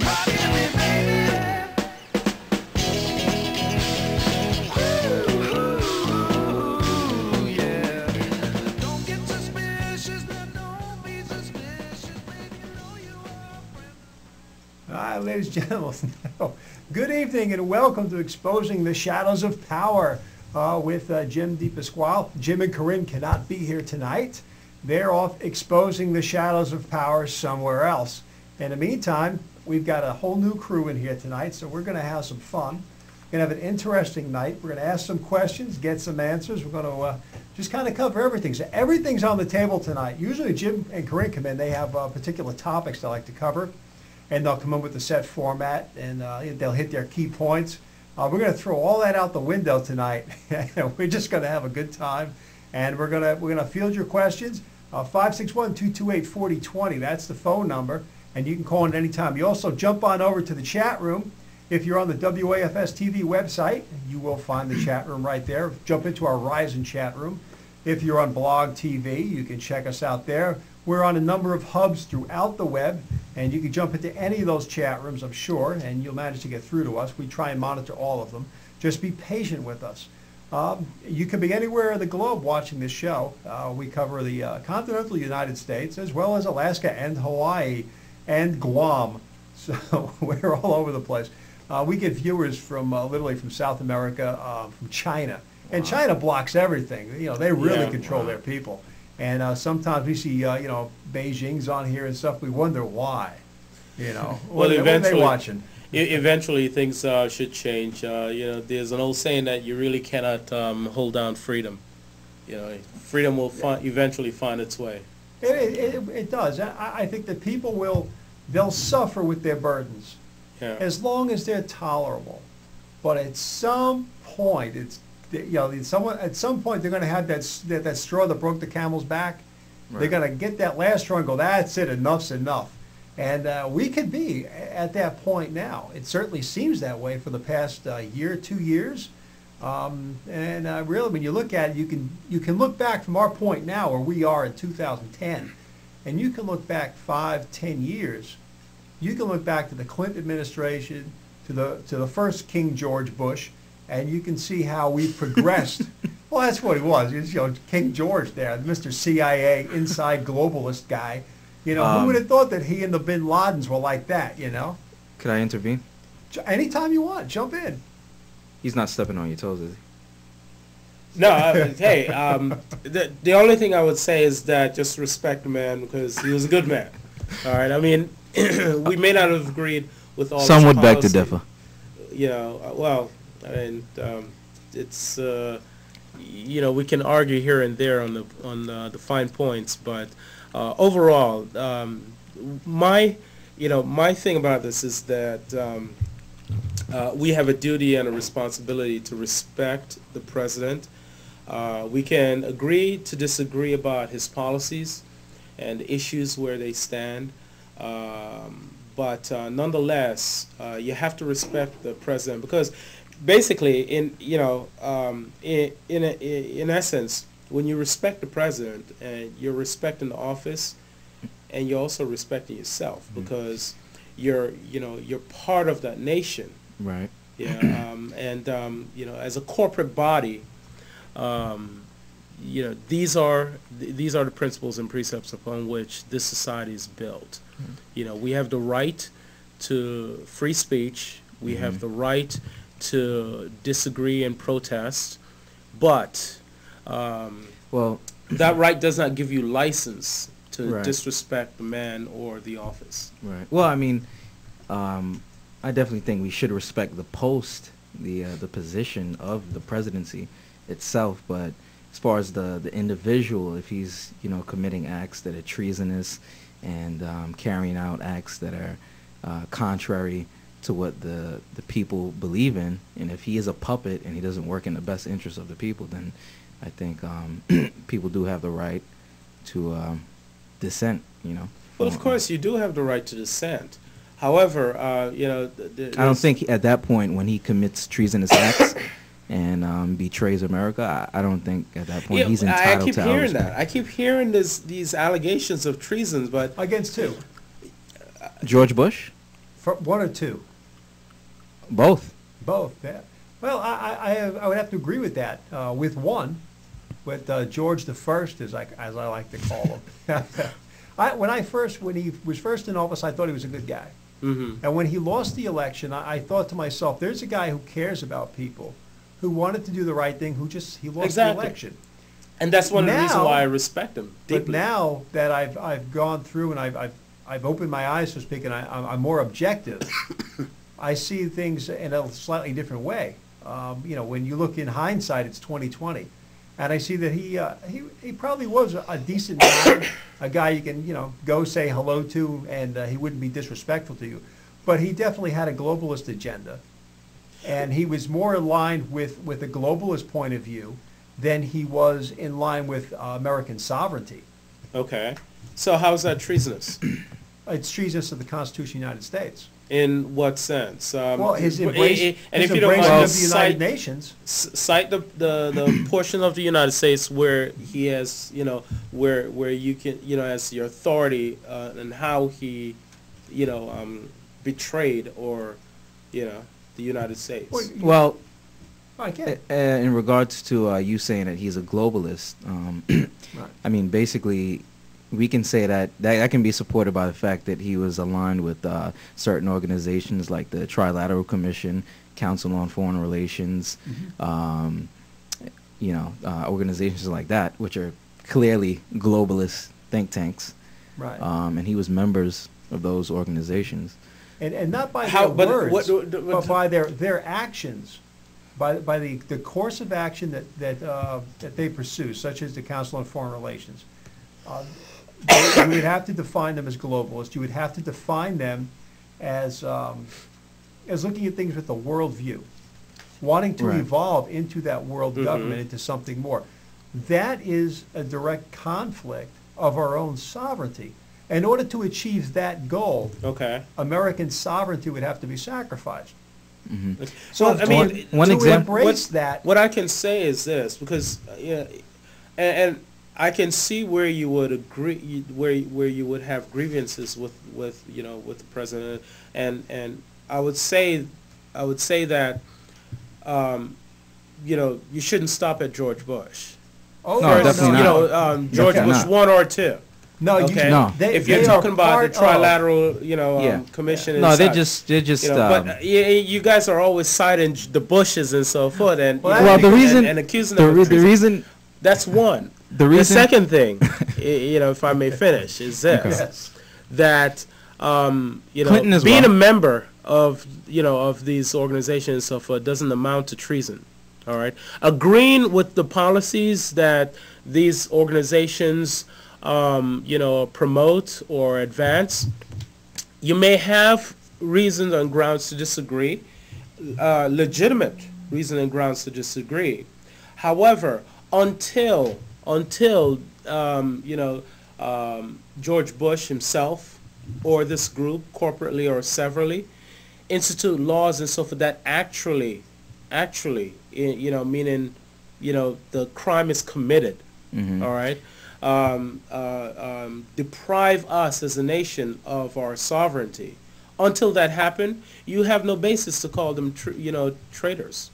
rocking me, baby. Ooh, yeah. Don't get suspicious, now don't be suspicious, baby, you know you are a friend. All right, ladies and gentlemen, good evening and welcome to Exposing the Shadows of Power with Jim DiPasquale. Jim and Corrin cannot be here tonight. They're off exposing the shadows of power somewhere else. In the meantime, we've got a whole new crew in here tonight, so we're going to have some fun. We're going to have an interesting night. We're going to ask some questions, get some answers. We're going to just kind of cover everything. So everything's on the table tonight. Usually Jim and Corrin come in, they have particular topics they like to cover, and they'll come in with a set format, and they'll hit their key points. We're going to throw all that out the window tonight. We're just going to have a good time, and we're going to field your questions. 561-228-4020. That's the phone number, and you can call in anytime. You also jump on over to the chat room. If you're on the WAFS-TV website, you will find the chat room right there. Jump into our Ryzen chat room. If you're on Blog TV, you can check us out there. We're on a number of hubs throughout the web, and you can jump into any of those chat rooms, I'm sure, and you'll manage to get through to us. We try and monitor all of them. Just be patient with us. You can be anywhere in the globe watching this show. We cover the continental United States, as well as Alaska and Hawaii and Guam. So we're all over the place. We get viewers from literally from South America, from China. And China blocks everything. You know, they really control their people. And sometimes we see, Beijing's on here and stuff. We wonder why. Well, what are they watching? Eventually, things should change. There's an old saying that you really cannot hold down freedom. Freedom will eventually find its way. It does. I think that people they'll suffer with their burdens as long as they're tolerable. But at some point, at some point they're going to have that straw that broke the camel's back. Right. They're going to get that last straw and go, that's it, enough's enough. And we could be at that point now. It certainly seems that way for the past year, 2 years. Really, when you look at it, you can look back from our point now where we are in 2010, and you can look back 5, 10 years. You can look back to the Clinton administration, to the first King George Bush, and you can see how we progressed. Well, that's what he was. He was, King George there, Mr. CIA, inside globalist guy. Who would have thought that he and the Bin Ladens were like that, Could I intervene? Anytime you want, jump in. He's not stepping on your toes, is he? No, hey, the only thing I would say is that just respect the man because he was a good man. All right, I mean, we may not have agreed with all Some his would beg to policy. differ. Well, I mean, it's, we can argue here and there on the fine points, but overall, my thing about this is that we have a duty and a responsibility to respect the president. We can agree to disagree about his policies and issues where they stand, but nonetheless, you have to respect the president because basically, in essence, when you respect the president, and you're respecting the office, and you're also respecting yourself because you're part of that nation. Right. Yeah. As a corporate body, these are the principles and precepts upon which this society is built. We have the right to free speech. We have the right to disagree and protest, but that right does not give you license to disrespect the man or the office. Right. Well, I mean, I definitely think we should respect the post, the position of the presidency itself. But as far as the individual, if he's committing acts that are treasonous and carrying out acts that are contrary to what the people believe in, and if he is a puppet and he doesn't work in the best interest of the people, then I think people do have the right to dissent. Well, of course, you do have the right to dissent. However, I don't think at that point when he commits treasonous acts and betrays America, I don't think at that point he's entitled to. I keep hearing that. I keep hearing these allegations of treasons, but against who? George Bush. One or two? Both. Both. Yeah. Well, I would have to agree with that. With one, with George the First, as I like to call him. When he was first in office, I thought he was a good guy. Mm-hmm. And when he lost the election, I thought to myself, there's a guy who cares about people, who wanted to do the right thing, he lost the election. And that's one of the reasons Now- why I respect him deeply. But now that I've gone through and I've opened my eyes, so to speak, and I'm more objective, I see things in a slightly different way. When you look in hindsight, it's 2020, and I see that he probably was a decent guy, a guy you can go say hello to, and he wouldn't be disrespectful to you. But he definitely had a globalist agenda, and he was more aligned with a globalist point of view than he was in line with American sovereignty. Okay. So how is that treasonous? It's treasonous to the Constitution of the United States. In what sense? Well, his and embrace, if his you don't embracing mind, of the United Nations. cite the portion of the United States where he has, where you can, as your authority, and how he, betrayed or, the United States. Well, in regards to you saying that he's a globalist, right. I mean, basically, we can say that can be supported by the fact that he was aligned with certain organizations like the Trilateral Commission, Council on Foreign Relations, organizations like that, which are clearly globalist think tanks. Right. And he was members of those organizations. And not by their words, but by their actions, by the course of action that they pursue, such as the Council on Foreign Relations. You would have to define them as globalists. You would have to define them as looking at things with a worldview, wanting to evolve into that world government, into something more. That is a direct conflict of our own sovereignty. In order to achieve that goal, American sovereignty would have to be sacrificed. Mm-hmm. So, I mean, one example. What I can say is this, because and I can see where you would agree, where you would have grievances with the president, and I would say that you shouldn't stop at George Bush. Oh, no, definitely not. George Bush 1 or 2. No, no. If you're talking about the trilateral, commission, and no, they're such, just. But you guys are always citing the Bushes and so forth, and the reason and accusing them of treason. the reason that's one. The second thing, if I may finish, is this: that being a member of these organizations and so forth doesn't amount to treason. All right, agreeing with the policies that these organizations promote or advance, you may have reasons and grounds to disagree, legitimate reason and grounds to disagree. However, until George Bush himself or this group, corporately or severally, institute laws and so forth that actually, meaning, the crime is committed, all right, deprive us as a nation of our sovereignty. Until that happen, you have no basis to call them, traitors.